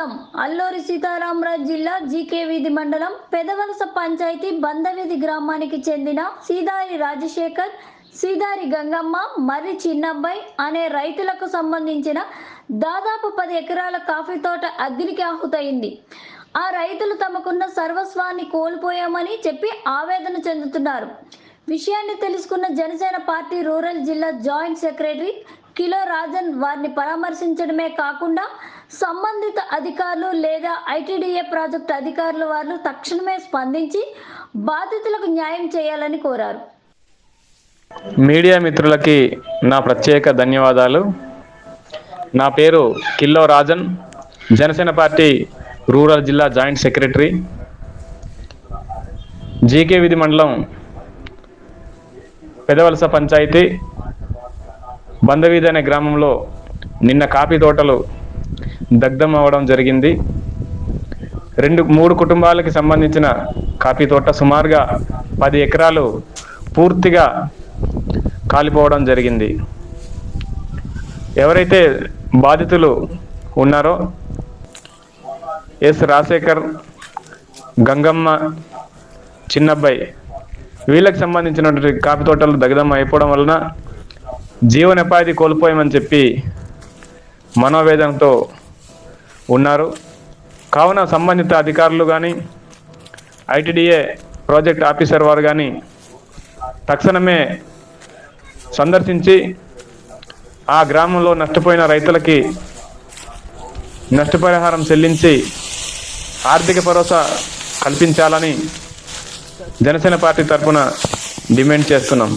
దగ్ధం. అల్లూరి సీతారామరాజు జిల్లా జీకే వీధి మండలం పెదవలస పంచాయతీ బందవీధి గ్రామానికి చెందిన సీదారి రాజశేఖర్, సీదారి గంగమ్మ, మర్రి చిన్నబ్బాయి అనే రైతులకు సంబంధించిన దాదాపు 10 ఎకరాల కాఫీ తోట అగ్నికి ఆహుతైంది. ఆ రైతులు తమకున్న సర్వస్వాన్ని కోల్పోయామని చెప్పి ఆవేదన చెందుతున్నారు. విషయాన్ని తెలుసుకున్న జనసేన పార్టీ రూరల్ జిల్లా జాయింట్ సెక్రటరీ కిలో రాజన్ వారిని పరామర్శించడమే కాకుండా సంబంధిత అధికారులు లేదా ఐటీడీఏ ప్రాజెక్టు అధికారులు వారు తక్షణమే స్పందించి బాధితులకు న్యాయం చేయాలని కోరారు. మీడియా మిత్రులకి నా ప్రత్యేక ధన్యవాదాలు. నా పేరు కిల్లో రాజన్, జనసేన పార్టీ రూరల్ జిల్లా జాయింట్ సెక్రటరీ. జీకే వీధి మండలం పెదవలస పంచాయతీ బందవీధి అనే గ్రామంలో నిన్న కాఫీ తోటలు దగ్ధం అవ్వడం జరిగింది. 2-3 కుటుంబాలకి సంబంధించిన కాఫీ తోట సుమారుగా 10 ఎకరాలు పూర్తిగా కాలిపోవడం జరిగింది. ఎవరైతే బాధితులు ఉన్నారో ఎస్ రాజశేఖర్, గంగమ్మ, చిన్నబ్బాయి వీళ్ళకి సంబంధించినటువంటి కాఫీ తోటలు దగ్ధం అయిపోవడం వలన జీవనోపాధి కోల్పోయామని చెప్పి మనోవేదనతో ఉన్నారు. కావున సంబంధిత అధికారులు కానీ ఐటీడీఏ ప్రాజెక్ట్ ఆఫీసర్ వారు కానీ తక్షణమే సందర్శించి ఆ గ్రామంలో నష్టపోయిన రైతులకి నష్టపరిహారం చెల్లించి ఆర్థిక భరోసా కల్పించాలని జనసేన పార్టీ తరఫున డిమాండ్ చేస్తున్నాం.